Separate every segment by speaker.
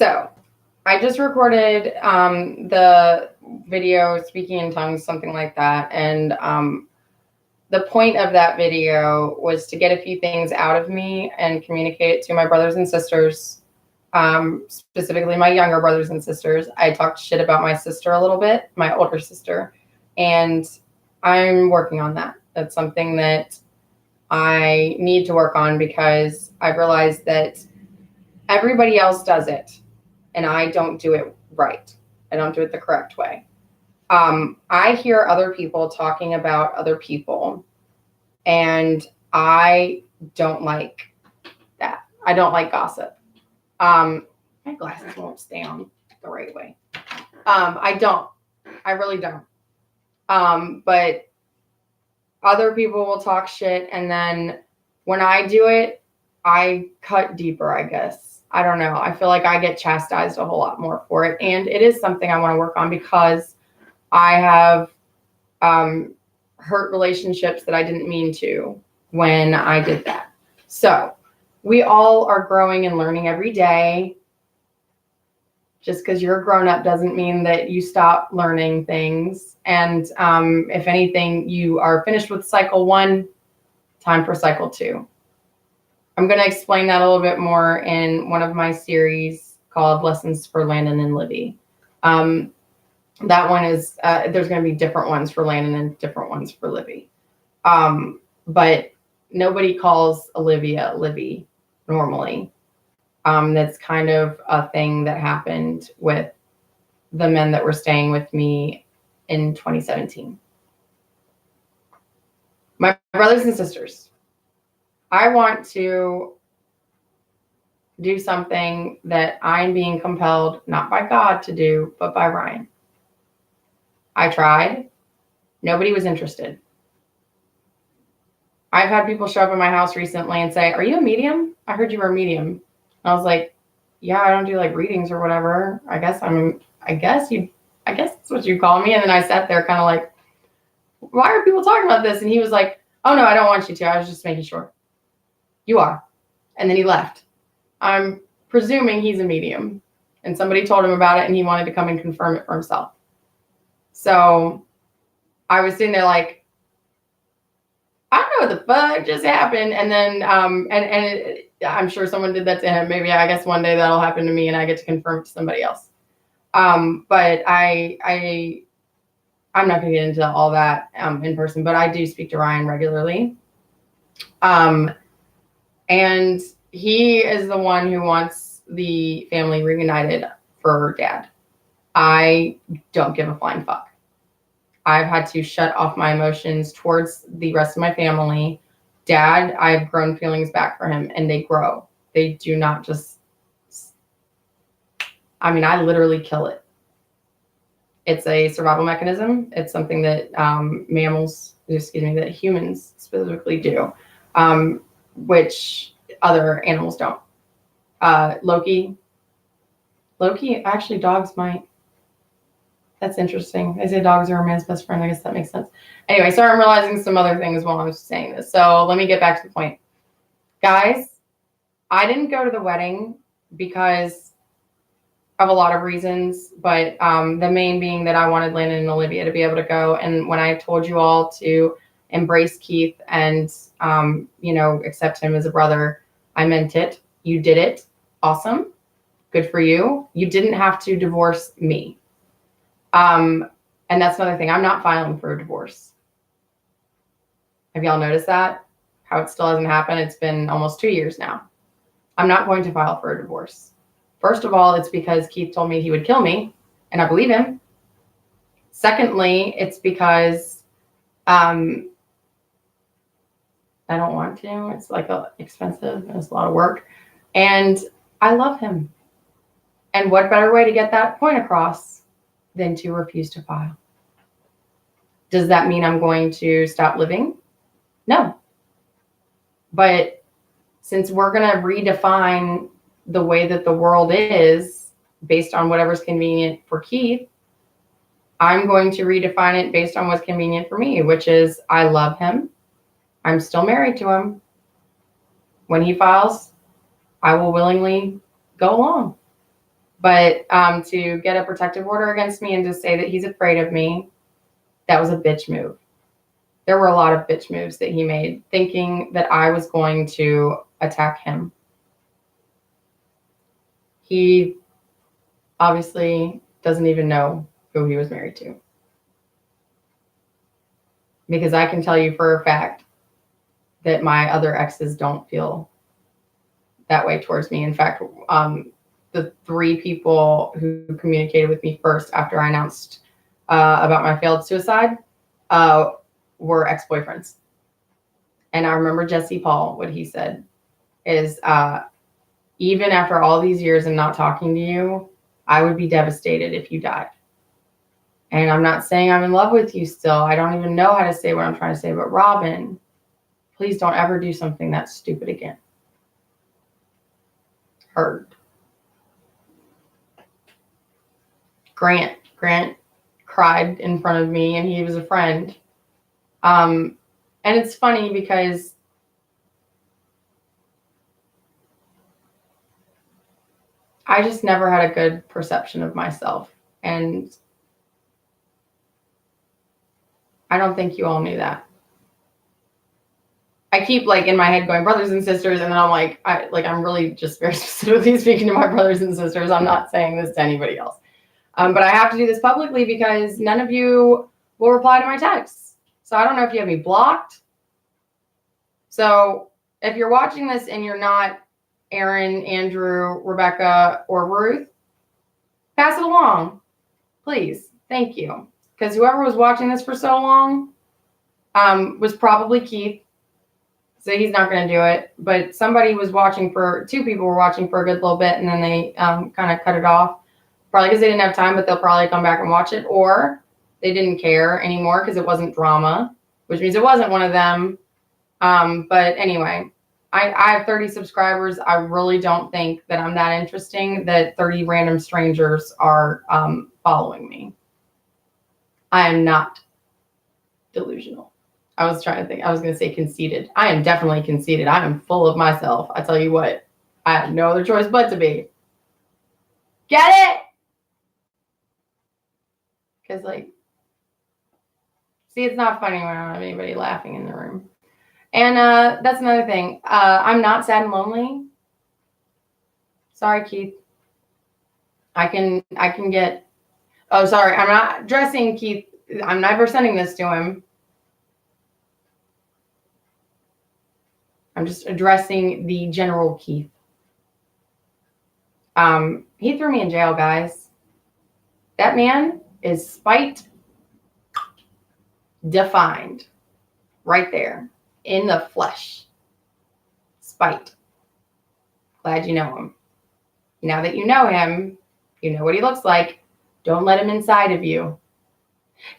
Speaker 1: So I just recorded the video speaking in tongues, something like that. And the point of that video was to get a few things out of me and communicate it to my brothers and sisters, specifically my younger brothers and sisters. I talked shit about my sister a little bit, my older sister, and I'm working on that. That's something that I need to work on because I've realized that everybody else does it and I don't do it right. I don't do it the correct way. I hear other people talking about other people, and I don't like that. I don't like gossip. My glasses won't stay on the right way. I don't. I really don't. But other people will talk shit, and then when I do it, I cut deeper, I guess. I don't know. I feel like I get chastised a whole lot more for it. And it is something I want to work on because I have hurt relationships that I didn't mean to when I did that. So we all are growing and learning every day. Just because you're a grown up doesn't mean that you stop learning things. And if anything, you are finished with cycle 1, time for cycle 2. I'm going to explain that a little bit more in one of my series called Lessons for Landon and Livy. That one is, there's going to be different ones for Landon and different ones for Livy. But nobody calls Olivia Livy normally. That's kind of a thing that happened with the men that were staying with me in 2017. My brothers and sisters, I want to do something that I'm being compelled, not by God to do, but by Ryan. I tried. Nobody was interested. I've had people show up at my house recently and say, "Are you a medium? I heard you were a medium." I was like, "Yeah, I don't do like readings or whatever. I guess that's what you call me." And then I sat there kind of like, "Why are people talking about this?" And he was like, "Oh no, I don't want you to. I was just making sure." "You are." And then he left. I'm presuming he's a medium, and somebody told him about it and he wanted to come and confirm it for himself. So I was sitting there like, I don't know what the fuck just happened. And then, I'm sure someone did that to him. Maybe I guess one day that'll happen to me and I get to confirm it to somebody else. But I'm not going to get into all that in person, but I do speak to Ryan regularly. And he is the one who wants the family reunited for Dad. I don't give a flying fuck. I've had to shut off my emotions towards the rest of my family. Dad, I've grown feelings back for him, and they grow. They do not just, I literally kill it. It's a survival mechanism. It's something that that humans specifically do, which other animals don't. Loki, actually dogs might. That's interesting. They say dogs are a man's best friend. I guess that makes sense. Anyway, sorry, I'm realizing some other things while I'm saying this. So let me get back to the point. Guys, I didn't go to the wedding because of a lot of reasons, but the main being that I wanted Landon and Olivia to be able to go. And when I told you all to embrace Keith and, accept him as a brother, I meant it. You did it. Awesome. Good for you. You didn't have to divorce me. And that's another thing. I'm not filing for a divorce. Have y'all noticed that? How it still hasn't happened? It's been almost 2 years now. I'm not going to file for a divorce. First of all, it's because Keith told me he would kill me, and I believe him. Secondly, it's because I don't want to. It's like expensive and it's a lot of work. And I love him. And what better way to get that point across than to refuse to file? Does that mean I'm going to stop living? No. But since we're going to redefine the way that the world is based on whatever's convenient for Keith, I'm going to redefine it based on what's convenient for me, which is I love him. I'm still married to him. When he files, I will willingly go along. But to get a protective order against me and to say that he's afraid of me, that was a bitch move. There were a lot of bitch moves that he made, thinking that I was going to attack him. He obviously doesn't even know who he was married to. Because I can tell you for a fact that my other exes don't feel that way towards me. In fact, the 3 people who communicated with me first after I announced about my failed suicide were ex-boyfriends. And I remember Jesse Paul, what he said is, even after all these years and not talking to you, I would be devastated if you died. And I'm not saying I'm in love with you still. I don't even know how to say what I'm trying to say. But Robin, please don't ever do something that stupid again. Heard. Grant cried in front of me, and he was a friend. And it's funny because I just never had a good perception of myself. And I don't think you all knew that. I keep like in my head going brothers and sisters, and then I'm like, I'm really just very specifically speaking to my brothers and sisters. I'm not saying this to anybody else. But I have to do this publicly because none of you will reply to my texts. So I don't know if you have me blocked. So if you're watching this and you're not Aaron, Andrew, Rebecca, or Ruth, pass it along, please. Thank you. Because whoever was watching this for so long was probably Keith. So he's not going to do it. But somebody was watching for, 2 people were watching for a good little bit, and then they kind of cut it off. Probably because they didn't have time, but they'll probably come back and watch it. Or they didn't care anymore because it wasn't drama, which means it wasn't one of them. But anyway, I have 30 subscribers. I really don't think that I'm that interesting that 30 random strangers are following me. I am not delusional. I was trying to think. I was going to say conceited. I am definitely conceited. I am full of myself. I tell you what, I have no other choice but to be. Get it? Because, like, see, it's not funny when I don't have anybody laughing in the room. And that's another thing. I'm not sad and lonely. Sorry, Keith. I can get. Oh, sorry. I'm not addressing Keith. I'm never sending this to him. I'm just addressing the general Keith. He threw me in jail, guys. That man is spite defined right there in the flesh. Spite. Glad you know him. Now that you know him, you know what he looks like. Don't let him inside of you.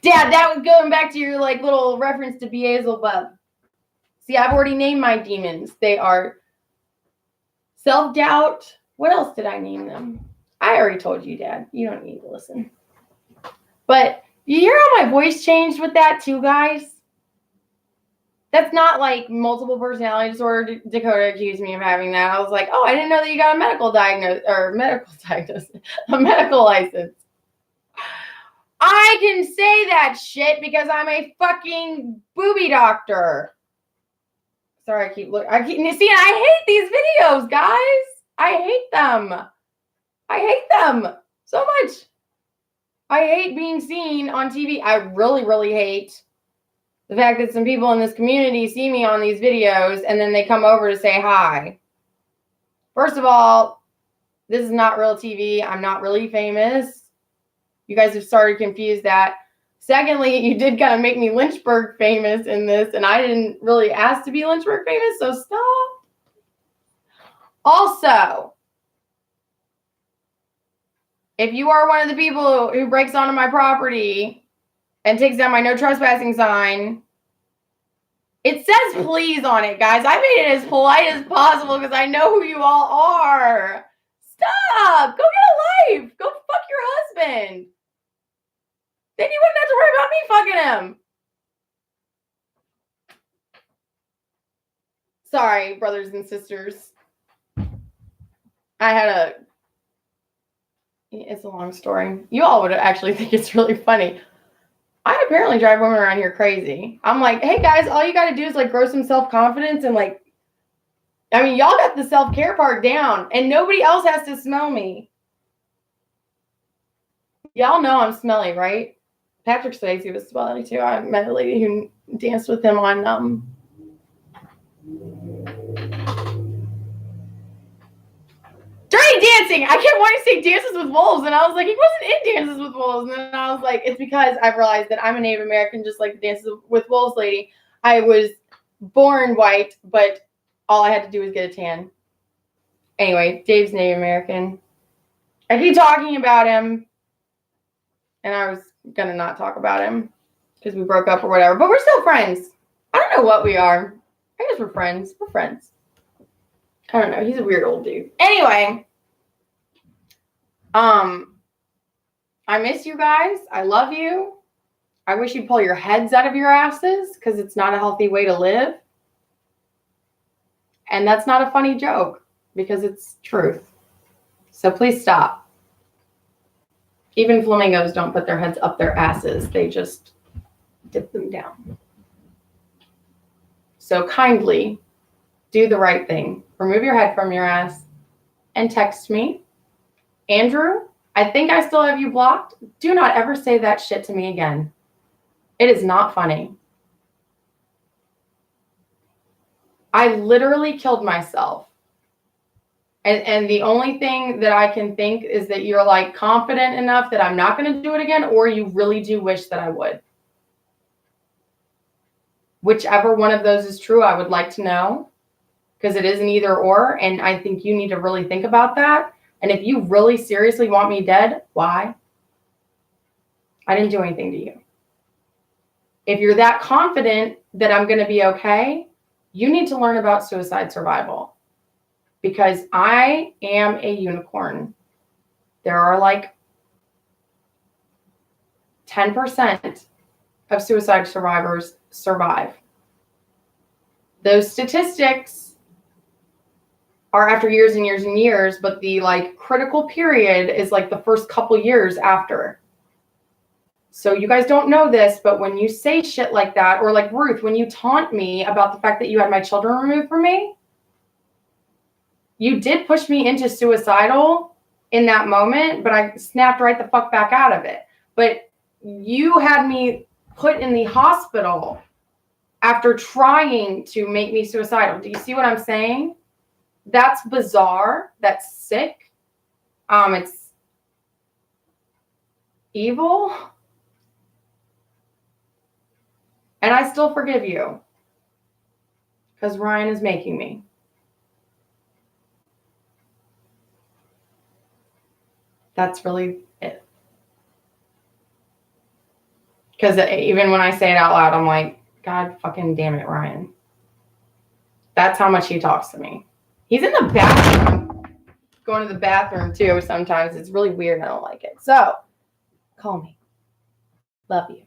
Speaker 1: Dad, that was going back to your like little reference to Beelzebub. See, I've already named my demons. They are self-doubt. What else did I name them? I already told you, Dad. You don't need to listen. But you hear how my voice changed with that too, guys? That's not like multiple personality disorder. Dakota accused me of having that. I was like, oh, I didn't know that you got a medical license. I can say that shit because I'm a fucking booby doctor. Sorry, I keep looking. See, I hate these videos, guys. I hate them. I hate them so much. I hate being seen on TV. I really, really hate the fact that some people in this community see me on these videos and then they come over to say hi. First of all, this is not real TV. I'm not really famous. You guys have started to confuse that. Secondly, you did kind of make me Lynchburg famous in this, and I didn't really ask to be Lynchburg famous, so stop. Also, if you are one of the people who breaks onto my property and takes down my no trespassing sign, it says please on it, guys. I made it as polite as possible because I know who you all are. Stop. Go get a life. Go fuck your husband. Then you wouldn't have to worry about me fucking him. Sorry, brothers and sisters. I had a It's a long story. You all would actually think it's really funny. I apparently drive women around here crazy. I'm like, hey guys, all you got to do is like grow some self-confidence and like, I mean, y'all got the self-care part down and nobody else has to smell me. Y'all know I'm smelly, right? Patrick Swayze was smelly too. I met a lady who danced with him on Dirty Dancing. I kept wanting to say Dances with Wolves, and I was like, he wasn't in Dances with Wolves. And then I was like, it's because I've realized that I'm a Native American, just like the Dances with Wolves lady. I was born white, but all I had to do was get a tan. Anyway, Dave's Native American. I keep talking about him, and I was going to not talk about him because we broke up or whatever, but we're still friends. I don't know what we are. I guess we're friends. We're friends. I don't know. He's a weird old dude. Anyway, I miss you guys. I love you. I wish you'd pull your heads out of your asses because it's not a healthy way to live. And that's not a funny joke because it's truth. So please stop. Even flamingos don't put their heads up their asses. They just dip them down. So kindly do the right thing. Remove your head from your ass and text me. Andrew, I think I still have you blocked. Do not ever say that shit to me again. It is not funny. I literally killed myself. And the only thing that I can think is that you're like confident enough that I'm not going to do it again, or you really do wish that I would. Whichever one of those is true, I would like to know, because it is an either or, and I think you need to really think about that. And if you really seriously want me dead, why? I didn't do anything to you. If you're that confident that I'm going to be okay, you need to learn about suicide survival. Because I am a unicorn. There are like 10% of suicide survivors survive. Those statistics are after years and years and years, but the like critical period is like the first couple years after. So you guys don't know this, but when you say shit like that, or like Ruth, when you taunt me about the fact that you had my children removed from me, you did push me into suicidal in that moment, but I snapped right the fuck back out of it. But you had me put in the hospital after trying to make me suicidal. Do you see what I'm saying? That's bizarre. That's sick. It's evil. And I still forgive you because Ryan is making me. That's really it. Because even when I say it out loud, I'm like, God fucking damn it, Ryan. That's how much he talks to me. He's in the bathroom. Going to the bathroom too sometimes. It's really weird. I don't like it. So, call me. Love you.